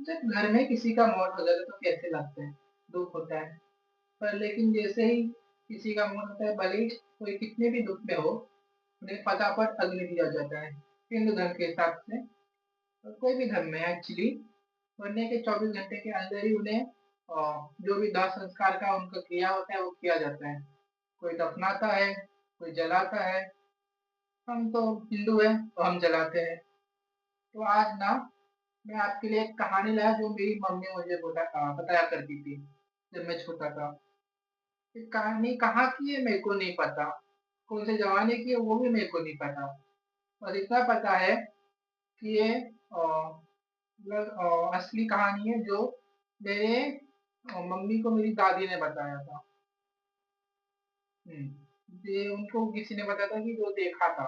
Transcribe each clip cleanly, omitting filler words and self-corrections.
जब घर में किसी का मौत हो जाता है तो कैसे लगता है, दुःख होता है। पर लेकिन जैसे ही किसी का मौत होता है, भले ही कोई कितने भी दुःख में हो, उन्हें फटाफट अग्नि दिया जाता है। हिंदू धर्म के हिसाब से और कोई भी धर्म में एक्चुअली मरने के 24 घंटे के अंदर ही उन्हें जो भी दाह संस्कार का उनका क्रिया होता है वो किया जाता है। कोई दफनाता है, कोई जलाता है। हम तो हिंदू हैं तो हम जलाते हैं। तो आज ना मैं आपके लिए एक कहानी लाया जो मेरी मम्मी मुझे बताया करती थी जब मैं छोटा था। ये कहानी कहाँ की है मेरे को नहीं पता, कौन से ज़माने की है वो भी मेरे को नहीं पता। और इतना पता है कि ये मतलब असली कहानी है जो मेरे मम्मी को मेरी दादी ने बताया था। ये उनको किसी ने बताया था कि जो देखा था,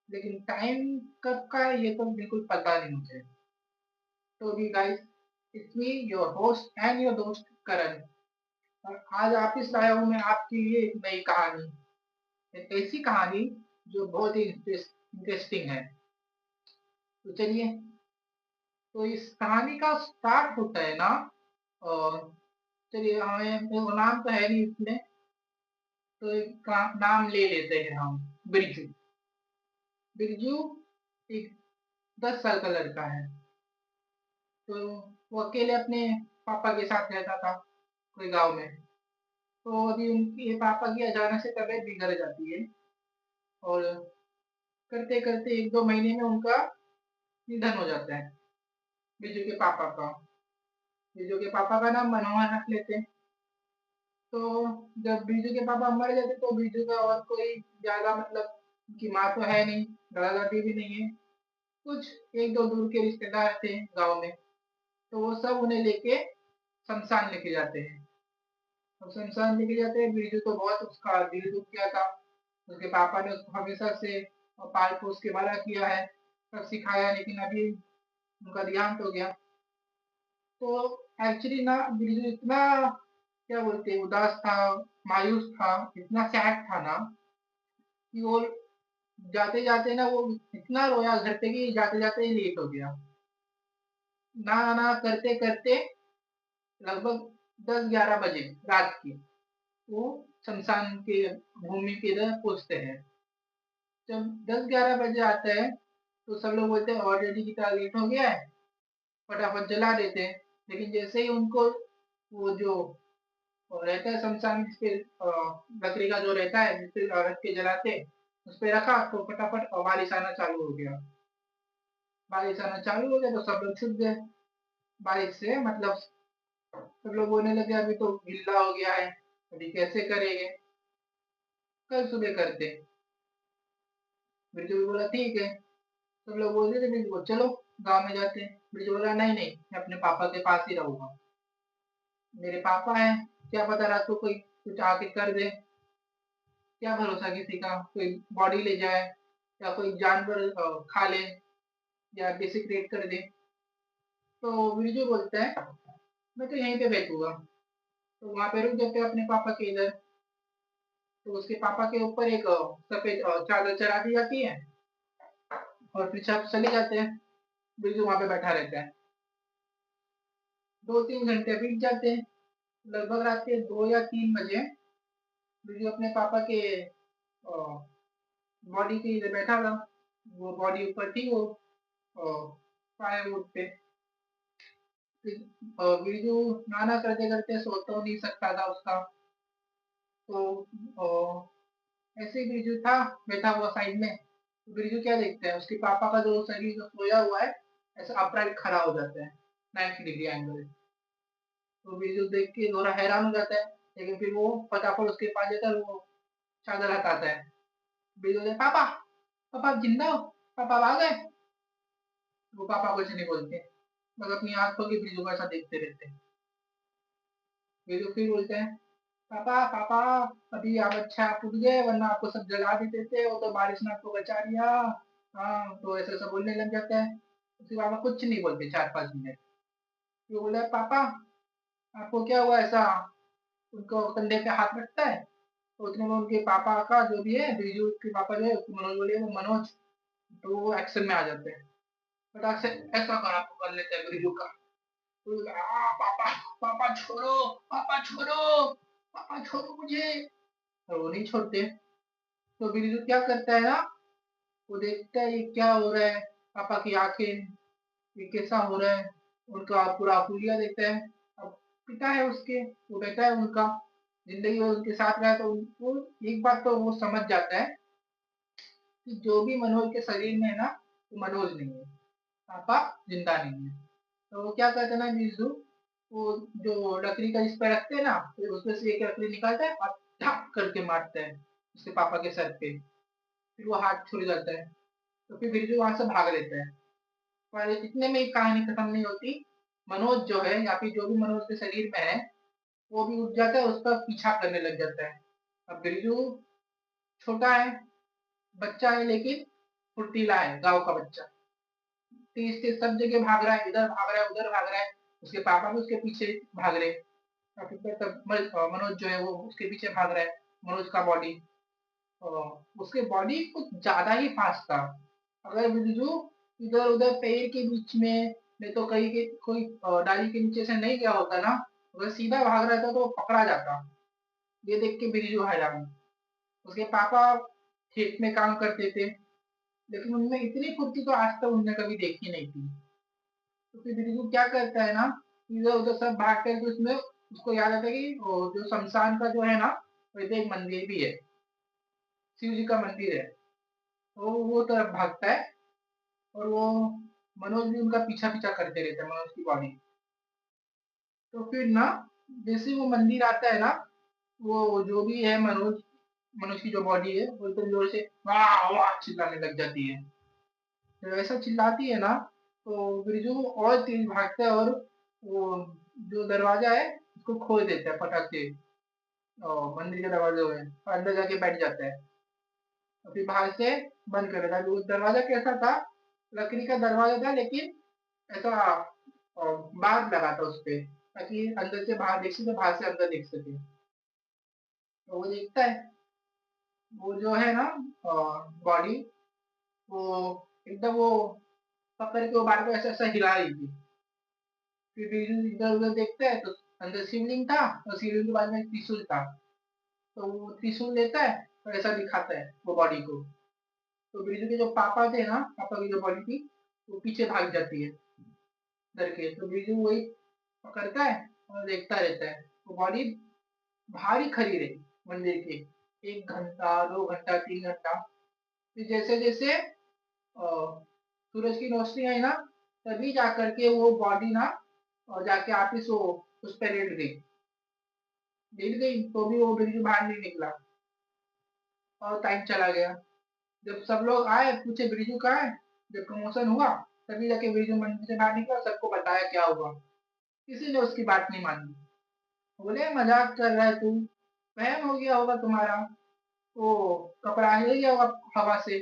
लेकिन टाइम कब का है ये तो बिल्कुल पता नहीं मुझे। तो भी guys, it's me your host and your दोस्त करण, और आज वापिस लाया हूँ मैं आपके लिए एक नई कहानी, एक ऐसी कहानी जो बहुत ही इंटरेस्टिंग है। तो चलिए, तो इस कहानी का स्टार्ट होता है ना, और चलिए हमें वो नाम तो है नहीं इसमें, तो एक नाम ले लेते हैं हम, बिरजू। बिरजू एक 10 साल का लड़का है। तो वो अकेले अपने पापा के साथ रहता था कोई गाँव में। तो अभी उनके पापा की अचानक से तबीयत बिगड़ जाती है और करते-करते 1-2 महीने में उनका निधन हो जाता है, बिरजू के पापा का। बिरजू के पापा का नाम मनोहर रख लेते हैं। तो जब बिरजू के पापा मर जाते तो बिरजू का और कोई ज़्यादा मतलब, उनकी माँ तो है नहीं, दादा-दादी भी नहीं है। कुछ 1-2 दूर के रिश्तेदार थे गाँव में, तो वो सब उन्हें लेके शमशान लेके जाते हैं। अब शमशान लेके जाते हैं, बिरजू तो बहुत उसका दिल दुःख गया था। उसके पापा ने उसको हमेशा से पाल-पोस के बड़ा किया है, सब सिखाया, लेकिन अभी उनका देहांत हो गया। तो एक्चुअली ना बिरजू इतना क्या बोलते हैं उदास था, मायूस था, इतना सैड था ना कि वो जाते-जाते ना वो इतना रोया घर पे कि जाते-जाते ही लेट हो गया। ना करते-करते लगभग 10-11 बजे रात के वो शमशान के भूमि की तरफ पहुँचते हैं। जब 10-11 बजे आता है तो सब लोग बोलते हैं ऑलरेडी कितना लेट हो गया है, फटाफट जला देते हैं। लेकिन जैसे ही उनको वो जो रहता है शमशान जिसपे लकड़ी का जो रहता है जिसपे रख के जलाते हैं, उसपे रखा तो फटाफट बारिश आना चालू हो गया। बारिश आना चालू हो गया तो सब लोग छुप गए बारिश से, मतलब सब लोग बोलने लगे अभी तो गीला हो गया है, अभी कैसे करेंगे, कल सुबह करते। बिरजू भी बोला ठीक है। सब लोग बोल रहे थे बिरजू को चलो गाँव में जाते हैं। बिरजू बोला नहीं नहीं, मैं अपने पापा के पास ही रहूँगा। मेरे पापा हैं, क्या पता रात को कोई कुछ आके कर दे, क्या भरोसा किसी का, कोई बॉडी ले जाए या कोई जानवर खा ले या डिसिक्रेट कर दे। तो बिरजू बोलता है मैं तो यहीं पे बैठूँगा। तो वहाँ पे रुक जाते हैं अपने पापा के इधर। तो उसके पापा के ऊपर एक सफ़ेद चादर चढ़ा दी जाती है और फिर सब चले जाते हैं। बिरजू वहाँ पे बैठा रहता है। 2-3 घंटे बीत जाते हैं। लगभग रात के 2 या 3 बजे बिरजू अपने पापा के बॉडी के इधर बैठा था। वो बॉडी ऊपर थी वो फायरवुड पे। फिर बिरजू नाना करते-करते सो तो नहीं सकता था उसका। तो ऐसे ही बिरजू था बैठा हुआ साइड में। तो बिरजू क्या देखता है, उसके पापा का जो शरीर जो सोया हुआ है ऐसा अपराइट खड़ा हो जाता है 90 डिग्री एंगल। तो बिरजू देख के थोड़ा हैरान हो जाता है, लेकिन फिर वो फटाफट उसके पास जाता है, वो चादर हटाता है। बिरजू बोलता है पापा, पापा आप जिंदा हो? पापा आप आ गए? वो पापा कुछ नहीं बोलते, बस अपनी आँखों के बिरजू को ऐसा देखते रहते हैं। बिरजू फिर बोलते हैं पापा पापा अभी आप अच्छा आप उठ गए, वरना आपको सब जला देते थे, वो तो बारिश ने आपको बचा लिया। हाँ, तो ऐसा-ऐसा बोलने लग जाता है। उसके पापा कुछ नहीं बोलते 4-5 मिनट। फिर बोला पापा आपको क्या हुआ ऐसा? उनको कंधे पे हाथ रखता है, तो उतने में उनके पापा का जो भी है, बिरजू के पापा जो है उसको मनोज बोले, वो मनोज, तो वो एक्शन में आ जाते हैं। फटाक से ऐसा कर आपको कर लेते हैं बिरजू का। पापा पापा छोड़ो, पापा छोड़ो, पापा छोड़ो मुझे। और वो नहीं छोड़ते। तो बिरजू क्या करता है ना, वो देखता है ये क्या हो रहा है, पापा की आंखें, ये कैसा हो रहा है, उनका पूरा हुलिया देखता है। अब पिता है उसके, वो बेटा है उनका, जिंदगी भर उनके साथ रहा, तो उनको एक बात तो वो समझ जाता है कि जो भी मनोज के शरीर में है ना, वो मनोज नहीं है, पापा जिंदा नहीं है। तो वो क्या करता है ना बिरजू, वो जो लकड़ी का जिस पे रखते हैं ना, फिर उसमें से एक लकड़ी निकालता है और धक करके मारता है उसके पापा के सर पे। फिर वो हाथ छूट जाता है। तो फिर बिरजू वहां से भाग लेता है। पर इतने में ही कहानी खत्म नहीं होती। मनोज जो है, या फिर जो भी मनोज के शरीर में है, वो भी उठ जाता है, उसका पीछा करने लग जाता है। अब बिरजू छोटा है, बच्चा है, लेकिन फुर्तीला है, गांव का बच्चा। तेज तेज सब जगह भाग रहा है, इधर भाग रहा है, उधर भाग रहा है। उसके पापा भी उसके पीछे भाग रहे हैं। और फिर तब मनोज जो है वो उसके पीछे भाग रहा है। मनोज का बॉडी, उसके बॉडी कुछ ज्यादा ही फास्ट था। अगर बिरजू इधर उधर पेड़ के बीच में, नहीं तो कहीं के कोई डाली के नीचे से नहीं गया होता ना, अगर सीधा भाग रहा था तो वो पकड़ा जाता। ये देख के बिरजू हैरान। उसके पापा खेत में काम करते थे, लेकिन उनमें इतनी फुर्ती तो आज तक उनने कभी देखी नहीं थी। तो फिर बिरजू क्या करता है ना, इधर उधर सब भाग करके उसमें उसको याद आता है कि जो शमशान का जो है ना, वैसे एक मंदिर भी है, शिव जी का मंदिर है। तो वो तरफ भागता है। और वो मनोज भी उनका पीछा पीछा करते रहता है, मनोज की बॉडी। तो फिर ना, जैसे वो मंदिर आता है ना, वो जो भी है मनोज, मनोज की जो बॉडी है वो एकदम जोर से वाह वाह चिल्लाने लग जाती है। जब ऐसा चिल्लाती है ना, तो बिरजू और तेज भागता है, और वो जो दरवाजा है उसको खोल देता है फटाक से। मंदिर का दरवाजा जो है, और अंदर जाके बैठ जाता है। और फिर बाहर से बंद कर देता है। वो दरवाजा कैसा था, लकड़ी का दरवाजा था, लेकिन ऐसा बार लगा था उस पे, ताकि अंदर से बाहर देख सके, बाहर से अंदर देख सके। तो वो देखता है, वो जो है ना बॉडी, वो एकदम वो पकड़ के वो बार को ऐसा ऐसा हिला रही थी। फिर बिरजू इधर उधर देखता है, तो अंदर शिवलिंग था, और शिवलिंग के बाद में त्रिशूल था। तो वो त्रिशूल लेता है और ऐसा दिखाता है वो बॉडी को। तो बिरजू के जो पापा थे ना, पापा की जो बॉडी थी, वो पीछे भाग जाती है डर के। तो बिरजू वही पकड़ता है और देखता रहता है। वो बॉडी भारी खड़ी रही मंदिर के, 1 घंटा, 2 घंटा, 3 घंटा। फिर जैसे जैसे सूरज की रोशनी आई ना, तभी जाकर के वो बॉडी ना, और जाके वापिस वो उस पे लेट गई। लेट गई तो भी वो बिरजू बाहर नहीं निकला, और टाइम चला गया। जब सब लोग आए, पूछे बिरजू कहाँ है, जब प्रमोशन हुआ, तभी जाके बिरजू मंदिर से बाहर निकला, सबको बताया क्या हुआ। किसी ने उसकी बात नहीं मानी। बोले मजाक कर रहा है तू, वहम हो गया होगा तुम्हारा, वो कपड़ा हिल गया होगा हवा से।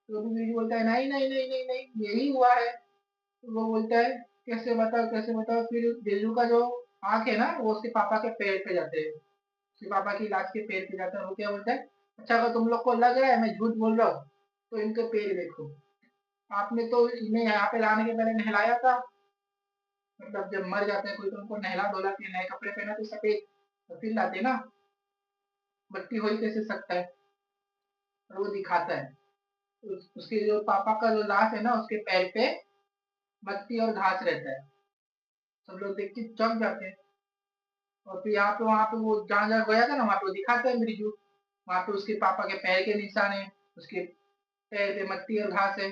तो बिरजू बोलता है नहीं नहीं नहीं नहीं नहीं, यही हुआ है। तो वो बोलता है कैसे बताओ, कैसे बताओ। फिर बिरजू का जो आंख है ना, वो उसके पापा के पैर पे जाते हैं, उसके पापा की लाश के पैर पे जाता है। वो क्या बोलता है, अच्छा अगर तुम लोग को लग रहा है मैं झूठ बोल रहा हूँ, तो इनके पैर देखो, आपने तो इन्हें यहाँ पे लाने के पहले नहलाया था। मतलब जब मर जाते हैं कोई, तो उनको नहला धोला के नए कपड़े पहना तो सफेद, तो फिर लाते ना, बत्ती हो ही कैसे सकता है। और वो दिखाता है उसके जो पापा का जो लाश है ना, उसके पैर पे मट्टी और घास रहता है। सब लोग देख के चौंक जाते हैं। और फिर यहाँ पे वहां पे वो जहाँ जहाँ गया था ना, वहां पे वो दिखाता है बिरजू, वहां पे उसके पापा के पैर के निशान है, उसके पैर पे मट्टी और घास है।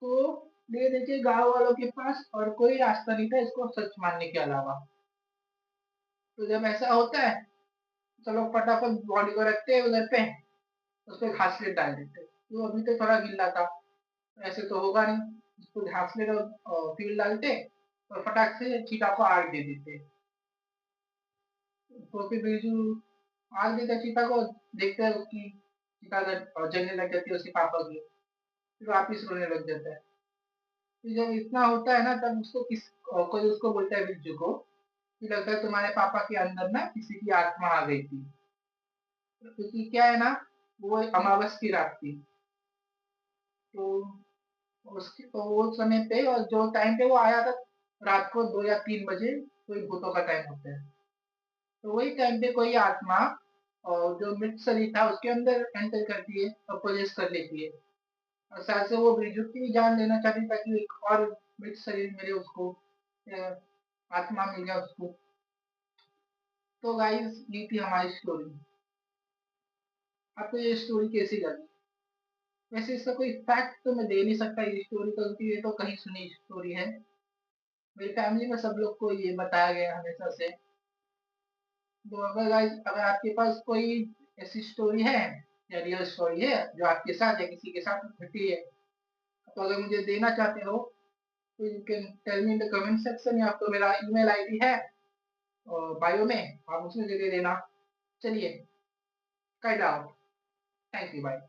तो ये देखिए, गांव वालों के पास और कोई रास्ता नहीं था इसको सच मानने के अलावा। तो जब ऐसा होता है, तो लोग फटाफट बॉडी को रखते हैं उधर पे, उस पर घासलेट डाल देते हैं। तो अभी तो थोड़ा गिल्ला था, ऐसे तो होगा नहीं, उसको घासलेट और तेल डालते, और फटाक से चीता को आग दे देते। तो फिर बिरजू आग देता चीता को, देखता है उसकी चिता जलने लग जाती है उसके पापा की। फिर वापिस रोने लग जाता है। फिर जब इतना होता है ना, तब उसको कोई उसको बोलता है बिरजू को कि लगता है तुम्हारे पापा के अंदर ना किसी की आत्मा आ गई थी। क्योंकि क्या है ना, वो अमावस की रात थी। तो उसकी तो वो समय पे, और जो टाइम पे वो आया था, रात को 2 या 3 बजे कोई भूतों का टाइम होता है। तो वही टाइम पे कोई आत्मा और जो मृत शरीर था उसके अंदर एंटर करती है और पोजेस कर लेती है। और शायद से वो ब्रिजुक की जान लेना चाहती ताकि एक और मृत शरीर मिले उसको, आत्मा मिल जाए उसको। तो गाइस ये थी हमारी स्टोरी। आपको ये स्टोरी कैसी लगी? वैसे इसका कोई फैक्ट तो मैं दे नहीं सकता ये स्टोरी का, क्योंकि ये तो कहीं सुनी स्टोरी है। मेरी फैमिली में सब लोग को ये बताया गया हमेशा से। तो अगर गाइस अगर आपके पास कोई ऐसी स्टोरी है या रियल स्टोरी है जो आपके साथ या किसी के साथ घटी है, तो अगर मुझे देना चाहते हो तो you can tell me in the comment section, या आपको मेरा ईमेल आईडी है और बायो में, आप उसमें दे देना। चलिए, काइट आउट। Thank you, bye.